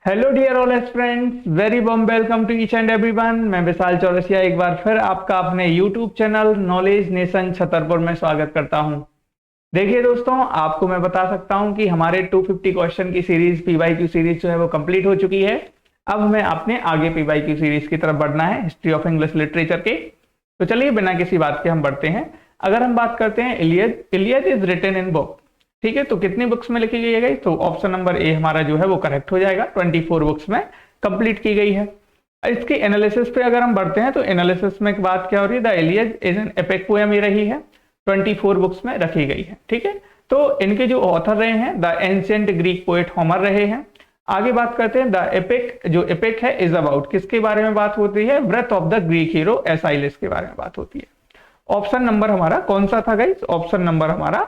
Hello dear all friends, very warm welcome to each and everyone. मैं विशाल चौरसिया एक बार फिर आपका अपने YouTube channel knowledge nation Chhatarpur में स्वागत करता हूं। देखिए दोस्तों, आपको मैं बता सकता हूं कि हमारे 250 क्वेश्चन की सीरीज पीवाईक्यू सीरीज जो है वो कंप्लीट हो चुकी है। अब हमें अपने आगे पीवाईक्यू सीरीज की तरफ बढ़ना है, हिस्ट्री ऑफ इंग्लिश लिटरेचर के। तो चलिए बिना किसी बात के हम बढ़ते हैं। अगर हम बात करते हैं Iliad, Iliad is written in book, ठीक है। तो कितनी बुक्स में लिखी गई है? तो ऑप्शन नंबर ए हमारा जो है वो करेक्ट हो जाएगा। 24 बुक्स में कंप्लीट की गई है। इसके एनालिसिस पे अगर हम बढ़ते हैं तो एनालिसिस में बात क्या हो रही है? The Iliad is an epic poem ही रही है, 24 बुक्स में रखी गई है, ठीक है। तो इनके जो ऑथर रहे हैं the ancient Greek poet Homer रहे हैं। आगे बात करते हैं द एपिक, जो एपिक है इज अबाउट किसके बारे में बात होती है? Breath of the Greek hero Achilles के बारे में बात होती है। ऑप्शन नंबर हमारा कौन सा था गाइस? ऑप्शन नंबर हमारा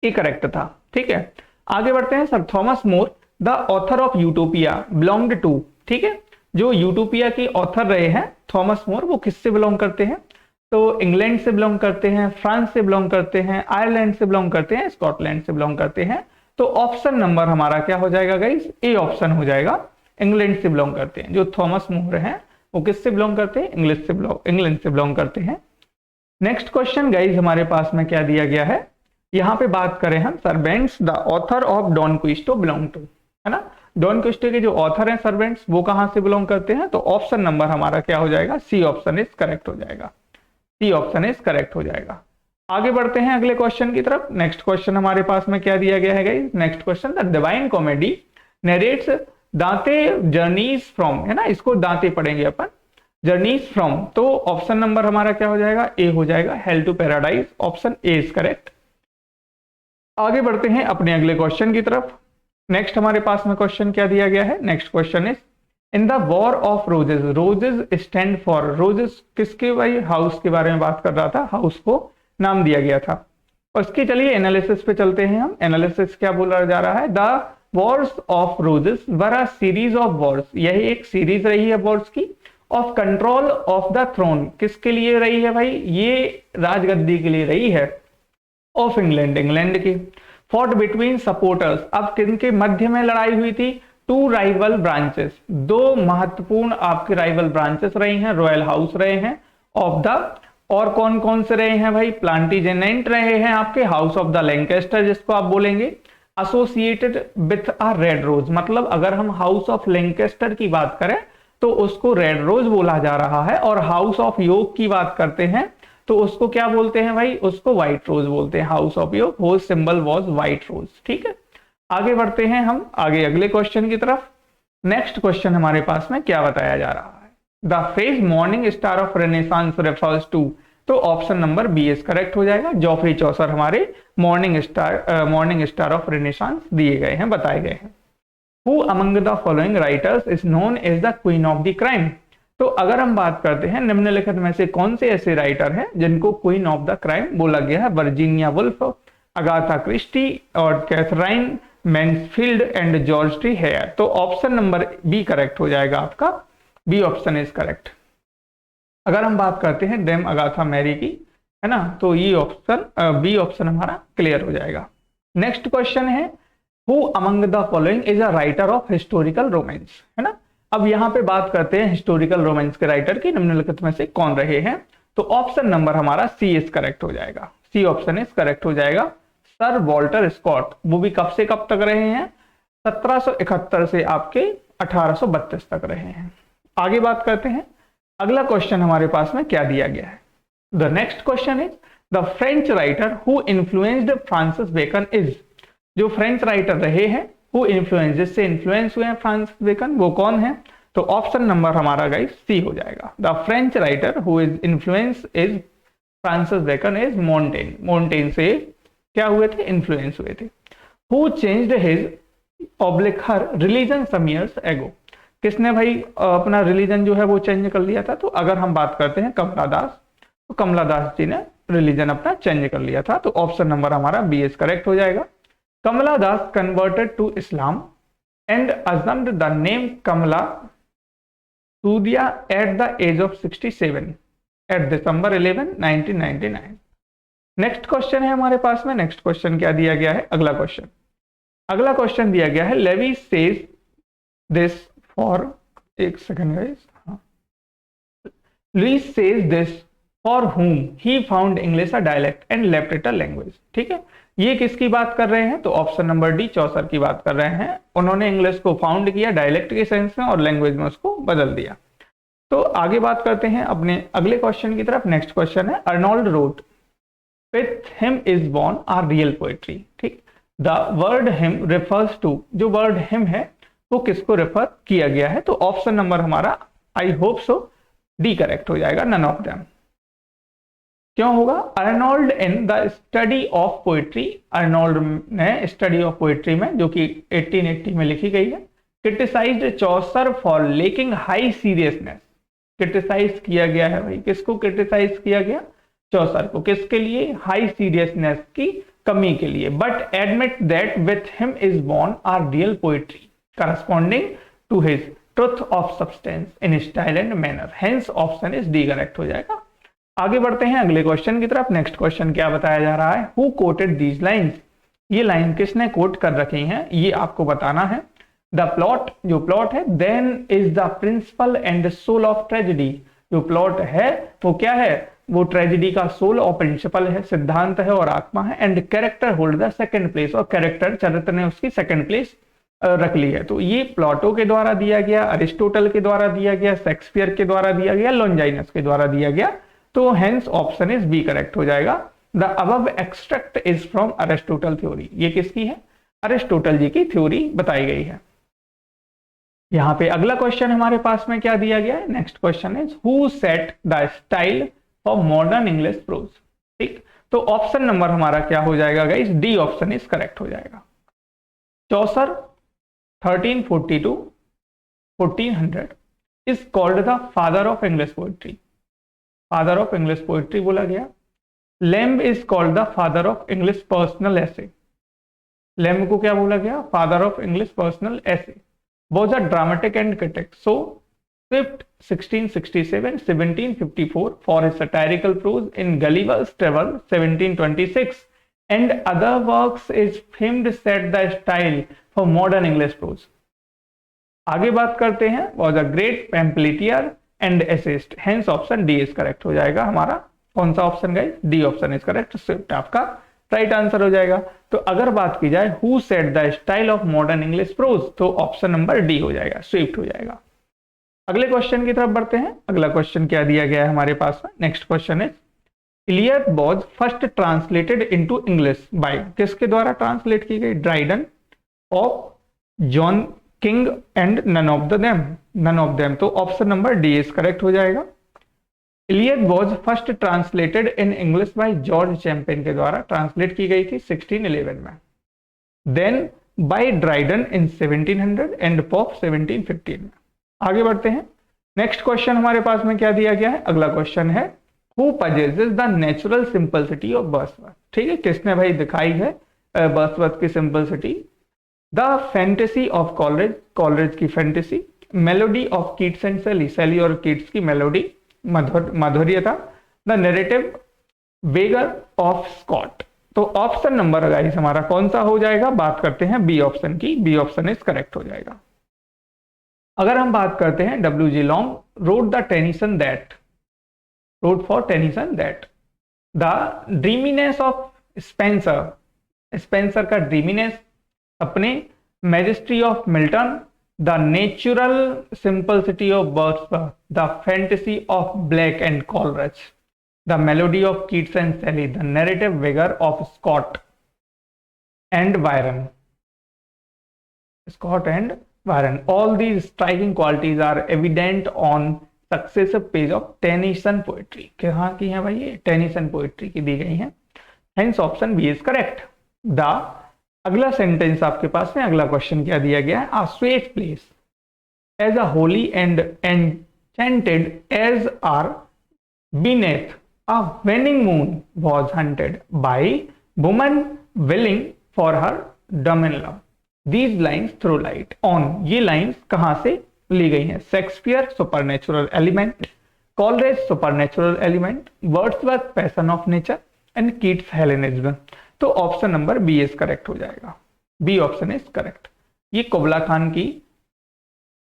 ए करेक्ट था, ठीक है। आगे बढ़ते हैं। Sir Thomas More the author of Utopia belonged to, ठीक है। जो यूटोपिया के ऑथर रहे हैं थॉमस मोर, वो किससे बिलोंग करते हैं? तो इंग्लैंड से बिलोंग करते हैं, फ्रांस से बिलोंग करते हैं, आयरलैंड से बिलोंग करते हैं, स्कॉटलैंड से बिलोंग करते हैं। तो ऑप्शन नंबर हमारा क्या हो जाएगा गाइस? ए ऑप्शन हो जाएगा। इंग्लैंड से बिलोंग करते हैं। जो थॉमस मोर हैं वो किससे बिलोंग करते हैं? इंग्लैंड से बिलोंग करते हैं। नेक्स्ट क्वेश्चन गाइस हमारे पास में क्या दिया गया है? यहाँ पे बात करें हम, Cervantes the author of Don Quixote belong to, है ना। डॉन क्विस्टो के जो ऑथर हैं सर्वेंट्स, वो कहां से बिलोंग करते हैं? तो ऑप्शन नंबर हमारा क्या हो जाएगा? सी ऑप्शन इज करेक्ट हो जाएगा। सी ऑप्शन इज करेक्ट हो जाएगा। आगे बढ़ते हैं अगले क्वेश्चन की तरफ। नेक्स्ट क्वेश्चन हमारे पास में क्या दिया गया है guys? Next question, the divine comedy narrates Dante journeys from, है ना। इसको दांते पढ़ेंगे अपन, जर्नीज फ्रॉम। तो ऑप्शन नंबर हमारा क्या हो जाएगा? ए हो जाएगा। Hell to paradise, option A is correct. आगे बढ़ते हैं अपने अगले क्वेश्चन की तरफ। नेक्स्ट हमारे पास में क्वेश्चन क्या दिया गया है? Next question is, in the war of roses, roses stand for, roses किसके भाई? हाउस के बारे में बात कर रहा था, हाउस को नाम दिया गया था। और इसकी चलिए एनालिसिस पे चलते हैं हम। एनालिसिस क्या बोला जा रहा है? The wars of roses were a series of wars, यही एक सीरीज रही है वॉर्स की, of control of the throne, किसके लिए रही है भाई? ये राजगद्दी के लिए रही है, ऑफ इंग्लैंड, इंग्लैंड की। फॉट बिटवीन सपोर्टर्स, अब किनके मध्य में लड़ाई हुई थी? टू राइवल ब्रांचेस, दो महत्वपूर्ण आपके राइवल ब्रांचेस रही हैं, रॉयल हाउस रहे हैं ऑफ द, और कौन कौन से रहे हैं भाई? प्लांटीजेनेंट रहे हैं आपके, हाउस ऑफ द लैंकेस्टर जिसको आप बोलेंगे, associated with a red rose, मतलब अगर हम हाउस ऑफ लैंकेस्टर की बात करें तो उसको रेड रोज बोला जा रहा है, और हाउस ऑफ योर्क की बात करते हैं तो उसको क्या बोलते हैं भाई? उसको व्हाइट रोज बोलते हैं। House of York, whose symbol was white rose, ठीक है। आगे बढ़ते हैं हम आगे अगले क्वेश्चन की तरफ। नेक्स्ट क्वेश्चन हमारे पास में क्या बताया जा रहा है? The phrase morning star of Renaissance refers to, तो option number B is correct हो जाएगा। जॉफ्री चौसर हमारे मॉर्निंग स्टार ऑफ रेनेसांस दिए गए हैं, बताए गए हैं। Who among the following writers is known as the queen of the crime, तो अगर हम बात करते हैं निम्नलिखित में से कौन से ऐसे राइटर हैं जिनको क्वीन ऑफ द क्राइम बोला गया है? वर्जीनिया वुल्फ, अगाथा क्रिस्टी और Katherine Mansfield and Georgette Heyer. तो ऑप्शन नंबर बी करेक्ट हो जाएगा आपका। B option is correct. अगर हम बात करते हैं डेम अगाथा मैरी की, है ना, तो ये ऑप्शन बी ऑप्शन हमारा क्लियर हो जाएगा। नेक्स्ट क्वेश्चन है, who among the following is a writer of historical romance, है ना। अब यहां पे बात करते हैं हिस्टोरिकल रोमांस के राइटर की, निम्नलिखित में से कौन रहे हैं? तो ऑप्शन नंबर हमारा सी इज करेक्ट हो जाएगा। सी ऑप्शन इज करेक्ट हो जाएगा। सर वॉल्टर स्कॉट, वो भी कब से कब तक रहे हैं? 1771 से आपके 1832 तक रहे हैं। आगे बात करते हैं। अगला क्वेश्चन हमारे पास में क्या दिया गया है? The next question is, the French writer who influenced Francis Bacon is, जो फ्रेंच राइटर रहे हैं हु इन्फ्लुएंस, जिससे इन्फ्लुएंस हुए हैं फ्रांसिस बेकन, वो कौन है? तो ऑप्शन नंबर हमारा गाइस सी हो जाएगा। The French writer who is influence is Francis Bacon is Montaigne, Montaigne से क्या हुए थे? इन्फ्लुएंस हुए थे। Who changed his oblique her religion some years ago, किसने भाई अपना रिलीजन जो है वो चेंज कर लिया था? तो अगर हम बात करते हैं कमला दास, तो कमला दास जी ने रिलीजन अपना चेंज कर लिया था। तो ऑप्शन नंबर हमारा बी इज करेक्ट हो जाएगा। Kamala Das converted to Islam and assumed the name Kamala Sudhia at the age of 67 at December 11, 1999। Next question है हमारे पास में। नेक्स्ट क्वेश्चन क्या दिया गया है? अगला क्वेश्चन दिया गया है, लेवी सेज दिस फॉर, एक second guys, Lewis says this for whom he found English a dialect and left it a language। ठीक है, ये किसकी बात कर रहे हैं? तो ऑप्शन नंबर डी, चौसर की बात कर रहे हैं। उन्होंने इंग्लिश को फाउंड किया डायलेक्ट के सेंस में और लैंग्वेज में उसको बदल दिया। तो आगे बात करते हैं अपने अगले क्वेश्चन की तरफ। नेक्स्ट क्वेश्चन है, Arnold wrote with him is born are real poetry. ठीक, the word him refers to, जो वर्ड हिम है वो किसको रेफर किया गया है? तो ऑप्शन नंबर हमारा I hope so D correct हो जाएगा, नन ऑफ देम। क्यों होगा? Arnold in the study of poetry, Arnold ने स्टडी ऑफ पोएट्री में, जो कि 1880 में लिखी गई है, criticized Chaucer for lacking high seriousness. Criticize किया गया है भाई, किसको क्रिटिसाइज किया गया? चौसर को। किसके लिए? हाई सीरियसनेस की कमी के लिए। But admit that with him is born are real poetry corresponding to his truth of substance in style and manner. Hence option is D correct हो जाएगा। आगे बढ़ते हैं अगले क्वेश्चन की तरफ। नेक्स्ट क्वेश्चन क्या बताया जा रहा है? हु कोटेड दीज लाइन्स, ये लाइन किसने कोट कर रखी हैं, ये आपको बताना है। द प्लॉट, जो प्लॉट है, then is the principle and soul of tragedy. जो प्लॉट है वो क्या है? वो ट्रेजेडी का सोल और प्रिंसिपल है, सिद्धांत है और आत्मा है। And character hold the second place, और कैरेक्टर, चरित्र ने उसकी सेकंड प्लेस रख ली है। तो ये प्लाटो के द्वारा दिया गया, अरिस्टोटल के द्वारा दिया गया, शेक्सपियर के द्वारा दिया गया, लॉन्जाइनस के द्वारा दिया गया। तो hence option is B correct हो जाएगा। The above extract is from Aristotle theory. ये किसकी है? अरिस्टोटल जी की थ्योरी बताई गई है। यहां पे अगला क्वेश्चन हमारे पास में क्या दिया गया है? Next question is who set the style for modern English pros. ठीक, तो ऑप्शन नंबर हमारा क्या हो जाएगा guys? D option is correct हो जाएगा। चौसर 1342 1400 is called the father of English poetry. Father of English poetry बोला गया। Lamb is called the father of English personal essay. Lamb को क्या बोला गया? Father of English personal essay. Was a dramatic and critic. So Swift 1667 1754 for his satirical prose in Gulliver's travel 1726 and other works is famed set the style for modern English prose। आगे बात करते हैं, was a great pamphleteer and essayist, hence option D is correct हो जाएगा हमारा। कौन सा option guys? D option is correct, Swift आपका राइट आंसर हो जाएगा। तो अगर बात की जाए who set the style of modern English pros, तो ऑप्शन नंबर डी हो जाएगा, स्विफ्ट हो जाएगा। अगले क्वेश्चन की तरफ बढ़ते हैं। अगला क्वेश्चन क्या दिया गया है हमारे पास में? Next question is Iliad was first translated into English by, किसके द्वारा ट्रांसलेट की गई? Dryden, of, John King and none of them, none of them. तो option number D is correct हो जाएगा। Iliad was first translated in English by George Chapman के द्वारा translate की गई थी 1611 में। Then by Dryden in 1700 and Pope 1715 में। आगे बढ़ते हैं। नेक्स्ट क्वेश्चन हमारे पास में क्या दिया गया है? अगला क्वेश्चन है Who possesses the natural simplicity of Wordsworth। ठीक है, किसने भाई दिखाई है वर्ड्सवर्थ की simplicity? The fantasy of Coleridge, Coleridge की fantasy, melody of Keats and Shelley, Shelley और कीट्स की मेलोडी, माधुर्यता, the narrative vigour of Scott. तो ऑप्शन नंबर गाइस हमारा कौन सा हो जाएगा? बात करते हैं बी ऑप्शन की, बी ऑप्शन इज करेक्ट हो जाएगा। अगर हम बात करते हैं W.G. Long wrote the Tennyson that, wrote for Tennyson that the dreaminess of Spenser, Spenser का dreaminess, अपने majesty of Milton, the natural simplicity of Wordsworth, the fantasy of Blake and Coleridge, the melody of Keats and Shelley, the narrative vigor of Scott and Byron, all these striking qualities are evident on successive page of Tennyson poetry. कहाँ की है भाई? ये Tennyson poetry की दी गई है। Hence option B is correct. The अगला सेंटेंस आपके पास में, अगला क्वेश्चन क्या दिया गया है? A savage place as a holy and enchanted as e'er beneath a waning moon was haunted by woman wailing for her demon love. These lines throw light on. ये लाइन्स कहाँ से ली गई हैं? Shakespeare supernatural element, Coleridge supernatural element, Wordsworth passion of nature and Keats Hellenism. तो option number B is correct हो जाएगा, B option is correct. ये कुबला खान की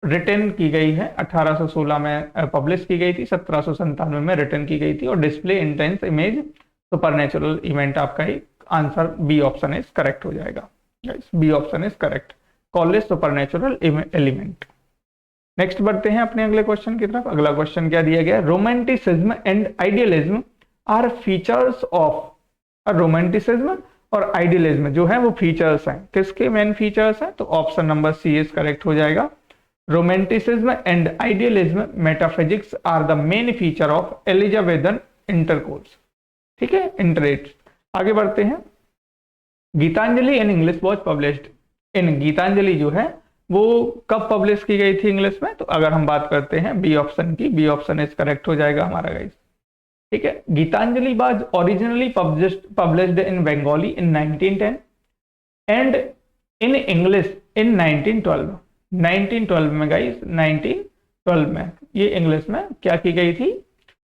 रिटन की गई है, 1816 में पब्लिश की गई थी, 1797 में रिटन की गई थी, और display intense image supernatural event. आपका ही answer B option is correct हो जाएगा। B option is correct, Coleridge supernatural element. Next बढ़ते हैं अपने अगले क्वेश्चन की तरफ। अगला क्वेश्चन क्या दिया गया है, romanticism and idealism are features of. Romanticism और आइडियलिज्म जो है वो फीचर्स हैं, किसके मेन फीचर्स हैं, तो option number C is correct हो जाएगा। Romanticism and idealism metaphysics are the main feature of Elizabethan intercourse. ठीक है, इंटरेट। आगे बढ़ते हैं। Gitanjali in English was published in. Gitanjali जो है वो कब पब्लिश की गई थी इंग्लिश में, तो अगर हम बात करते हैं बी ऑप्शन की, बी ऑप्शन इज करेक्ट हो जाएगा हमारा गाइस। ठीक है, Gitanjali was originally published in Bengali in 1910 and in English in 1912। 1912 में गाइस, 1912 में ये इंग्लिश में क्या की गई थी,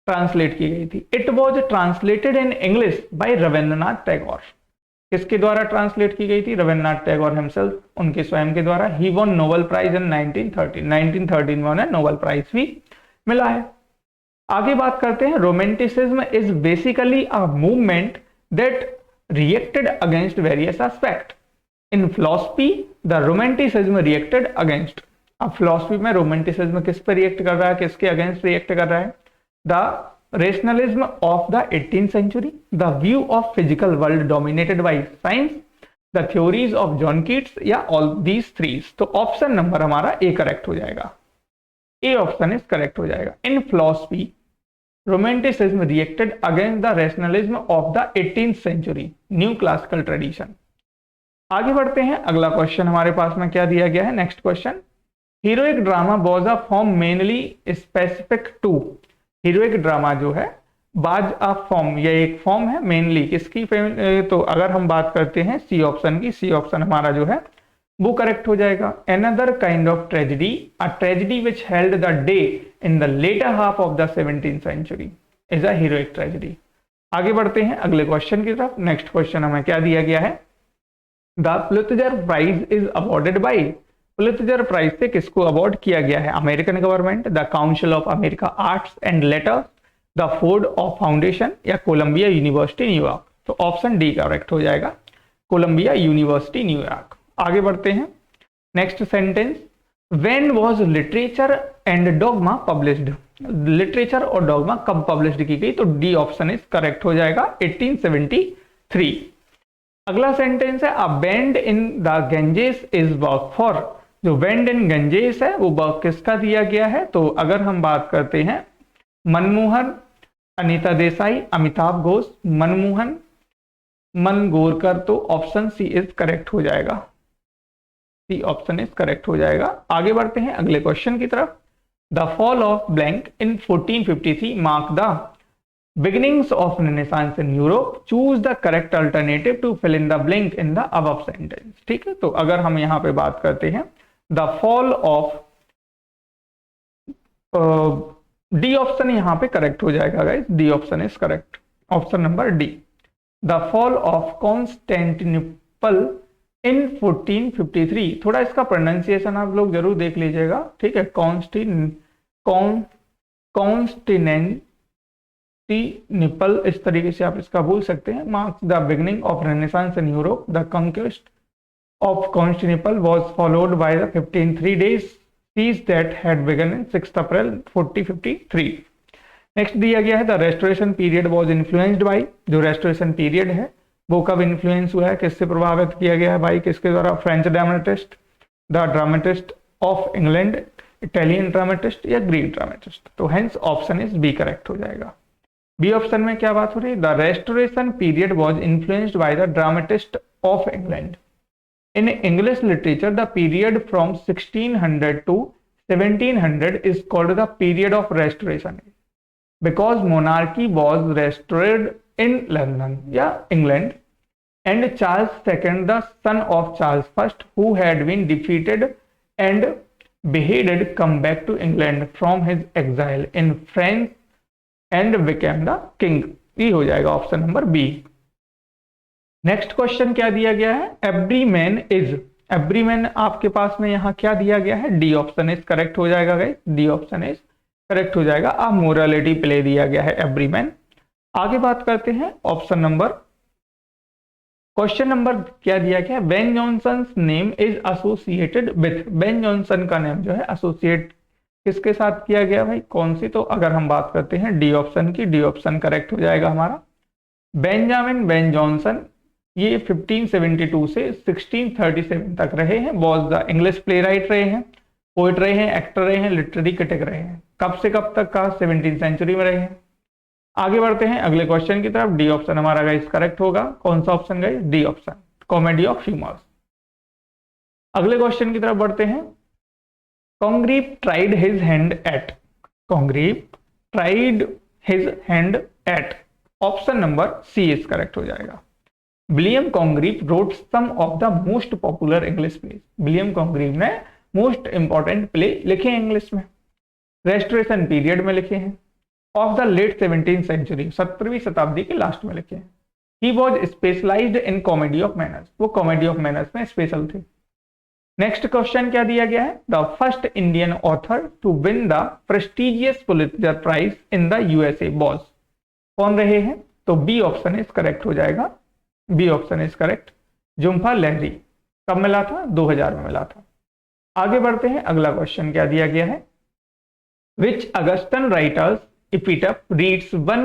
ट्रांसलेट की गई थी। It was translated in English bye Rabindranath Tagore. किसके द्वारा ट्रांसलेट की गई थी, रविंद्रनाथ टैगोर हिमसेल्फ, उनके स्वयं के द्वारा। He won Nobel prize in 1913। 1913 में उन्हें नोबेल प्राइज भी मिला है। आगे बात करते हैं। Romanticism is basically a movement that reacted against various aspect in philosophy. The romanticism reacted against. अब फिलॉसफी में रोमांटिसिज्म किस पर रिएक्ट कर रहा है, किसके अगेंस्ट रिएक्ट कर रहा है, the rationalism of the 18th century, the view of physical world dominated by science, the theories of John Keats, या all these three। तो ऑप्शन नंबर हमारा ए करेक्ट हो जाएगा, ए ऑप्शन इज करेक्ट हो जाएगा। In philosophy romanticism reacted against the rationalism of the 18th century, new classical tradition. आगे बढ़ते हैं। अगला क्वेश्चन हमारे पास में क्या दिया गया है, next question. Heroic drama was a form mainly specific to. Heroic drama जो है बाज अ फॉर्म, यह एक फॉर्म है मेनली किसकी, तो अगर हम बात करते हैं सी ऑप्शन की, सी ऑप्शन हमारा जो है वो करेक्ट हो जाएगा। Another kind of tragedy, a tragedy which held the day in the latter half of the 17th century is a heroic tragedy. आगे बढ़ते हैं अगले क्वेश्चन की तरफ। नेक्स्ट क्वेश्चन हमें क्या दिया गया है, the Pulitzer prize is awarded by. Pulitzer prize से किसको अवार्ड किया गया है, American government, the council of America arts and letters, the Ford of foundation, या कोलंबिया यूनिवर्सिटी न्यूयॉर्क। तो ऑप्शन डी करेक्ट हो जाएगा, कोलंबिया यूनिवर्सिटी न्यूयॉर्क। आगे बढ़ते हैं। Next sentence, when was literature and dogma published. Literature और dogma कब published की गई, तो डी ऑप्शन इज करेक्ट हो जाएगा, 1873। अगला सेंटेंस है, a bend in the Ganges is work for. जो बैंड इन गंजेस है वो वर्क किसका दिया गया है, तो अगर हम बात करते हैं मनमोहन, अनीता देसाई, अमिताभ घोष, मनमोहन, मनगोरकर, तो ऑप्शन सी इज करेक्ट हो जाएगा, सी ऑप्शन इज करेक्ट हो जाएगा। आगे बढ़ते हैं अगले क्वेश्चन की तरफ। The fall of blank in 1453 mark the beginnings of Renaissance in Europe, choose the correct alternative to fill in the blank in the above sentence। ठीक है, तो अगर हम यहां पे बात करते हैं the fall of, D option यहां पे करेक्ट हो जाएगा guys, D option is correct, option number D. The fall of Constantinople in 1453। थोड़ा इसका प्रोनाउंसिएशन आप लोग जरूर देख लीजिएगा, ठीक है। कॉन्स्टेंटिनोपल, इस तरीके से आप इसका बोल सकते हैं। Marks the beginning of renaissance in Europe, the conquest of Constantinople was followed by the 15 days siege that had begun in 6th April 1453। Next दिया गया है the restoration period was influenced by. जो रेस्टोरेशन पीरियड है वो कब influence हुआ है, किससे प्रभावित किया गया है भाई, किसके द्वारा, French dramatist, the dramatist of England, Italian dramatist, या ग्रीक ड्रामेटिस्ट। तो hence option is B correct हो जाएगा। बी ऑप्शन में क्या बात हो रही है, the restoration period was influenced by the dramatist of England. In English literature, the period from 1600 to 1700 is called the period of restoration because monarchy was restored in London, England, and Charles II, the son of Charles I, who had been defeated and beheaded, come back to England from his exile in France and became the king। ये हो जाएगा option number B. Next question क्या दिया गया है, every man is. Everyman आपके पास में यहाँ क्या दिया गया है, डी ऑप्शन इज करेक्ट हो जाएगा guys, D option is correct हो जाएगा। अ मोरालिटी प्ले दिया गया है एवरीमैन। आगे बात करते हैं ऑप्शन नंबर, क्वेश्चन नंबर क्या दिया गया है, Ben Jonson name is associated with, Ben Jonson का नेम जो है एसोसिएट किसके साथ किया गया भाई, कौन सी, तो अगर हम बात करते हैं डी ऑप्शन की, डी ऑप्शन करेक्ट हो जाएगा हमारा। बेंजामिन बेन जॉनसन ये 1572 से 1637 तक रहे हैं, was the English play right रहे हैं, पोइट रहे हैं, एक्टर रहे हैं, लिटरेरी क्रिटिक रहे हैं। कब से कब तक का, 17वीं सेंचुरी में रहे हैं। आगे बढ़ते हैं अगले क्वेश्चन की तरफ, डी ऑप्शन हमारा गाइस करेक्ट होगा। कौन सा option guys, D option, comedy of humours. अगले क्वेश्चन की तरफ बढ़ते हैं, Congreve tried his hand at, Congreve tried his hand at, option number C is correct हो जाएगा। William Congreve wrote some of the most popular English plays, William Congreve ने most important play लिखे हैं English में, restoration period में लिखे हैं, of the late 17th century, 17वीं शताब्दी के लास्ट में लिखे हैं। He was specialized in comedy of manners, वो कॉमेडी ऑफ मैनर्स में स्पेशल थे। नेक्स्ट क्वेश्चन क्या दिया गया है, the first Indian author to win the prestigious Pulitzer prize in the USA was, कौन रहे हैं, तो बी ऑप्शन इज करेक्ट हो जाएगा, B option is correct, Jhumpa Lahiri. कब मिला था, 2000 में मिला था। आगे बढ़ते हैं, अगला क्वेश्चन क्या दिया गया है, which Augustan writer's epitaph reads one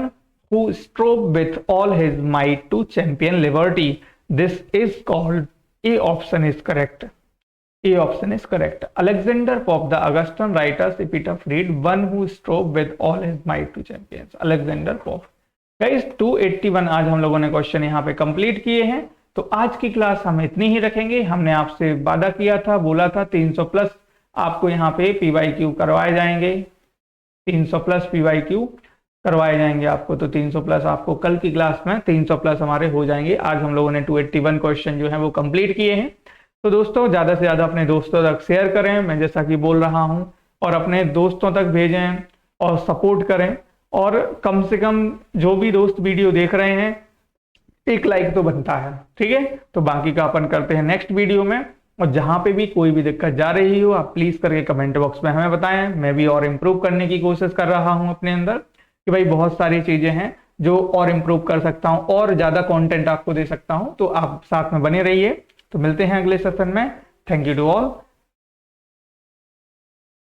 who strove with all his might to champion liberty, this is called, A option is correct, A option is correct, Alexander Pope, the Augustan writers epitaph read one who strove with all his might to champion, Alexander Pope। Guys 281 आज हम लोगों ने question यहाँ पे complete किए हैं। तो आज की क्लास हम इतनी ही रखेंगे। हमने आपसे वादा किया था, बोला था 300 प्लस आपको यहाँ पे PYQ करवाए जाएंगे, 300 प्लस PYQ करवाए जाएंगे आपको। तो 300 प्लस आपको कल की क्लास में 300 प्लस हमारे हो जाएंगे। आज हम लोगों ने 281 क्वेश्चन जो है वो कंप्लीट किए हैं। तो दोस्तों ज़्यादा से ज़्यादा अपने दोस्तों तक शेयर करें, मैं जैसा कि बोल रहा हूं, और अपने दोस्तों तक भेजें और सपोर्ट करें। और कम से कम जो भी दोस्त वीडियो देख रहे हैं, एक लाइक तो बनता है, ठीक है। तो बाकी का अपन करते हैं नेक्स्ट वीडियो में। और जहां पे भी कोई भी दिक्कत जा रही हो, आप प्लीज करके कमेंट बॉक्स में हमें बताएं। मैं भी और इम्प्रूव करने की कोशिश कर रहा हूं अपने अंदर, कि भाई बहुत सारी चीजें हैं जो और इम्प्रूव कर सकता हूं और ज्यादा कंटेंट आपको दे सकता हूं। तो आप साथ में बने रहिए। तो मिलते हैं अगले सेशन में। Thank you to all.